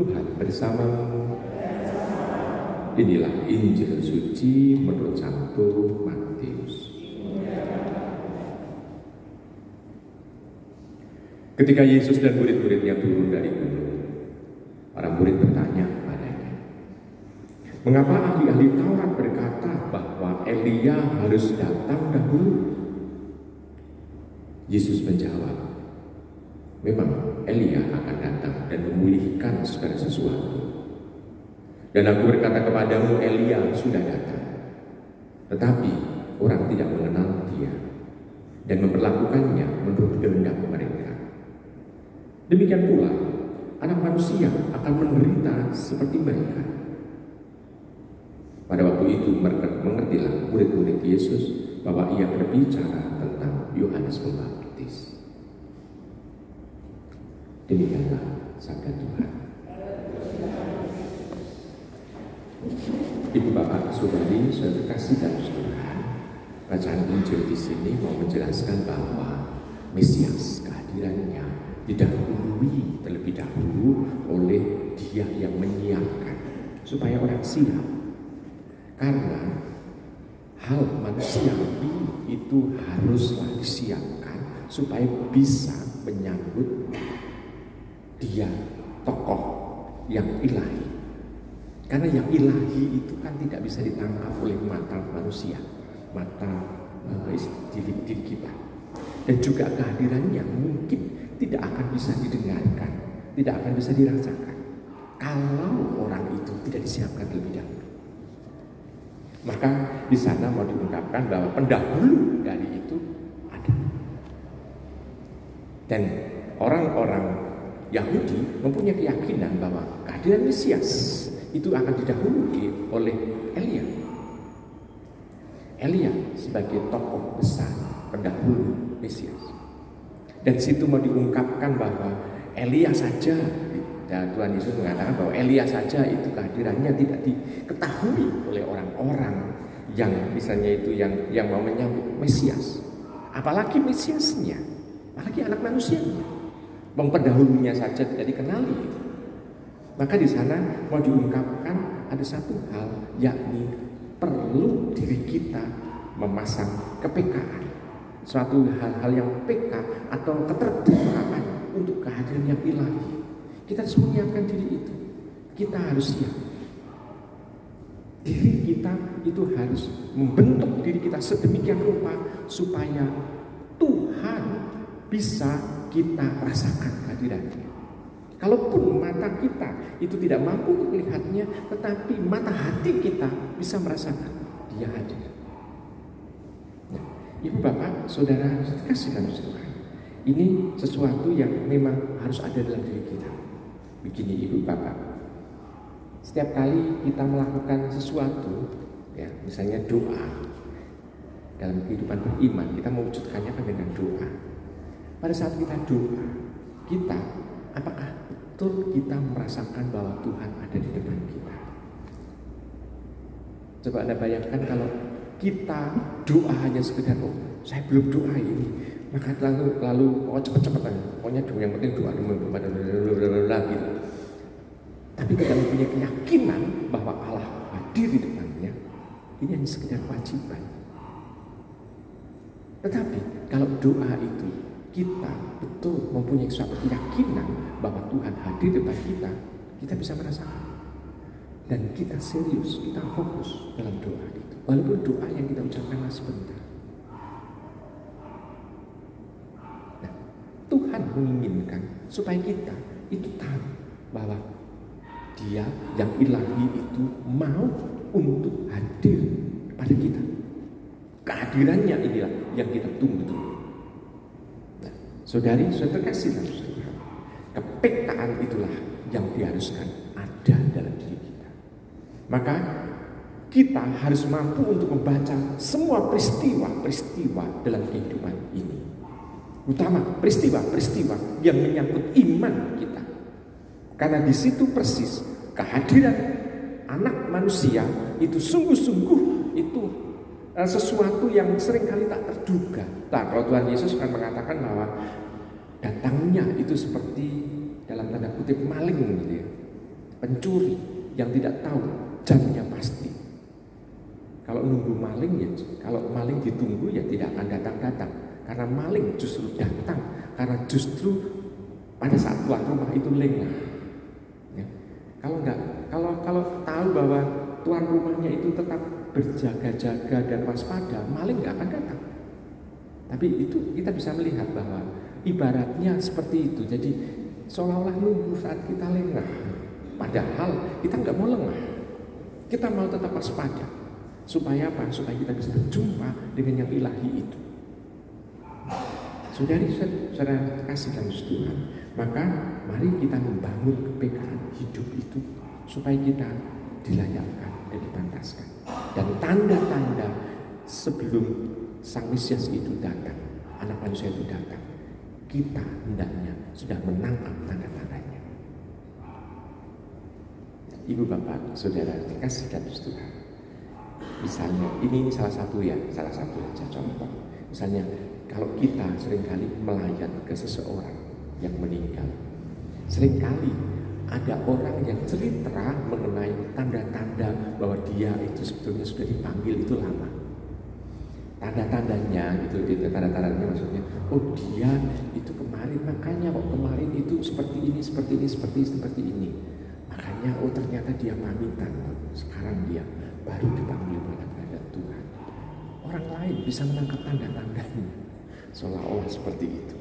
Tuhan bersamamu. Inilah Injil suci menurut Santo Matius. Ketika Yesus dan murid-muridnya turun dari gunung, para murid bertanya kepadanya, "Mengapa ahli-ahli Taurat berkata bahwa Elia harus datang dahulu?" Yesus menjawab, "Memang Elia akan datang dan memulihkan segala sesuatu. Dan aku berkata kepadamu, Elia sudah datang. Tetapi orang tidak mengenal dia dan memperlakukannya menurut kehendak mereka. Demikian pula, Anak Manusia akan menderita seperti mereka." Pada waktu itu mengertilah murid-murid Yesus bahwa ia berbicara tentang Yohanes Pembaptis. Demikianlah sabda Tuhan. Ibu bapak saudari, saudara kasih dalam Tuhan, bacaan Injil di sini mau menjelaskan bahwa Mesias kehadirannya didahului terlebih dahulu oleh Dia yang menyiapkan supaya orang siap. Karena hal manusiawi itu haruslah disiapkan supaya bisa menyambut Dia, tokoh yang ilahi. Karena yang ilahi itu kan tidak bisa ditangkap oleh mata manusia, mata diri kita. Dan juga kehadirannya mungkin tidak akan bisa didengarkan, tidak akan bisa dirasakan kalau orang itu tidak disiapkan terlebih dahulu. Maka di sana mau diungkapkan bahwa pendahulu dari itu ada. Dan orang-orang Yahudi mempunyai keyakinan bahwa kehadiran Mesias itu akan didahului oleh Elia. Elia sebagai tokoh besar pendahulu Mesias. Dan situ mau diungkapkan bahwa Elia saja, dan Tuhan Yesus mengatakan bahwa Elia saja itu kehadirannya tidak diketahui oleh orang-orang yang misalnya itu yang mau menyambut Mesias. Apalagi Mesiasnya, apalagi anak manusianya. Pendahulunya saja tidak dikenali. Maka di sana mau diungkapkan ada satu hal, yakni perlu diri kita memasang kepekaan, suatu hal-hal yang peka atau keterbukaan untuk kehadiran yang ilahi. Kita harus menyiapkan diri itu. Kita harus siap. Diri kita itu harus membentuk diri kita sedemikian rupa supaya Tuhan bisa kita rasakan kehadirannya. Kalaupun mata kita itu tidak mampu untuk melihatnya, tetapi mata hati kita bisa merasakan Dia hadir. Nah, Ibu bapak, saudara kasih dalam Tuhan, ini sesuatu yang memang harus ada dalam diri kita. Begini ibu bapak, setiap kali kita melakukan sesuatu, ya misalnya doa dalam kehidupan beriman, kita mewujudkannya kan dengan doa. Pada saat kita doa, kita apakah betul kita merasakan bahwa Tuhan ada di depan kita? Coba Anda bayangkan kalau kita doa hanya sekedar, oh saya belum doa ini, maka lalu cepet-cepet aja, pokoknya yang penting doa gitu. Tapi kita punya keyakinan bahwa Allah hadir di depannya, ini hanya sekedar kewajiban. Tetapi kalau doa itu kita betul mempunyai suatu keyakinan bahwa Tuhan hadir di depan kita, kita bisa merasakan. Dan kita serius, kita fokus dalam doa itu. Walaupun doa yang kita ucapkan sebentar. Nah, Tuhan menginginkan supaya kita itu tahu bahwa Dia yang ilahi itu mau untuk hadir pada kita. Kehadirannya inilah yang kita tunggu-tunggu. Nah, saudari, saudara terkasih dalam Tuhan, kepekaan itulah yang diharuskan ada dalam diri kita. Maka kita harus mampu untuk membaca semua peristiwa-peristiwa dalam kehidupan ini. Utama peristiwa-peristiwa yang menyangkut iman kita. Karena di situ persis kehadiran anak manusia itu sungguh-sungguh itu sesuatu yang seringkali tak terduga. Nah, kalau Tuhan Yesus kan mengatakan bahwa datangnya itu seperti dalam tanda kutip maling gitu ya. pencuri yang tidak tahu jamnya pasti. Kalau nunggu maling ya, kalau maling ditunggu ya tidak akan datang-datang. Karena maling justru datang, karena justru pada saat tuan rumah itu lengah. Ya. Kalau tahu bahwa tuan rumahnya itu tetap berjaga-jaga dan waspada, maling nggak akan datang. Tapi itu kita bisa melihat bahwa ibaratnya seperti itu. Jadi seolah-olah nunggu saat kita lengah. Padahal kita nggak mau lengah. Kita mau tetap waspada. Supaya apa? Supaya kita bisa berjumpa dengan yang ilahi itu. Saudari-saudara kasih dalam Tuhan, maka mari kita membangun kepekaan hidup itu supaya kita dilayakkan dan dipantaskan. Dan tanda-tanda sebelum Sang Mesias itu datang, anak manusia itu datang, kita hendaknya sudah menangkap tanda-tandanya. Ibu bapak, saudara kasih dalam Tuhan. Misalnya, ini salah satu aja contoh. Misalnya, kalau kita seringkali melayan ke seseorang yang meninggal, seringkali ada orang yang cerita mengenai tanda-tanda bahwa dia itu sebetulnya sudah dipanggil itu lama. Tanda-tandanya maksudnya, oh dia itu kemarin, makanya kok kemarin itu seperti ini. Makanya oh ternyata dia pamitan, sekarang dia baru dipanggil oleh Tuhan. Orang lain bisa menangkap tanda-tandanya, seolah-olah seperti itu.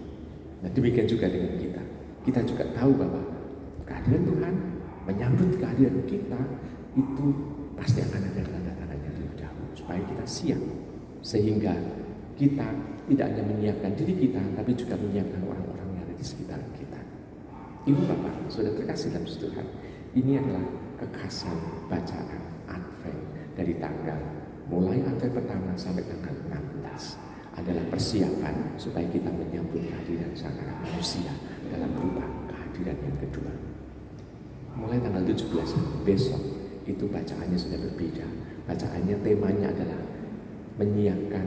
Nah demikian juga dengan kita. Kita juga tahu bahwa kehadiran Tuhan, menyambut kehadiran kita itu pasti akan ada tanda-tandanya terlebih dahulu, supaya kita siap. Sehingga kita tidak hanya menyiapkan diri kita, tapi juga menyiapkan orang-orang yang ada di sekitar kita. Ibu bapak, saudara terkasih dalam Tuhan, ini adalah kekhasan bacaan Advent dari tanggal mulai Advent pertama sampai tanggal 16 adalah persiapan supaya kita menyambut kehadiran Sang Anak Manusia dalam rumah kehadiran yang kedua. Mulai tanggal 17 besok itu bacaannya sudah berbeda. Bacaannya temanya adalah menyiapkan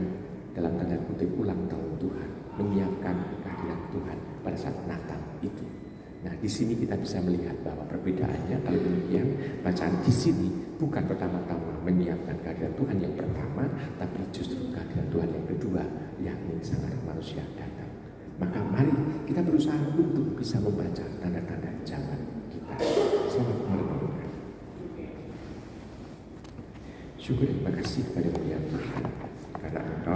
dalam tanda kutip ulang tahun Tuhan, menyiapkan kehadiran Tuhan pada saat Natal itu. Nah, di sini kita bisa melihat bahwa perbedaannya kalau demikian bacaan di sini bukan pertama-tama menyiapkan kehadiran Tuhan yang pertama, tapi justru kehadiran Tuhan yang kedua, yakni Sang Anak Manusia datang. Maka mari kita berusaha untuk bisa membaca tanda-tanda zaman kita. Selamat malam. Syukur dan terima kasih kepada Tuhan karena Engkau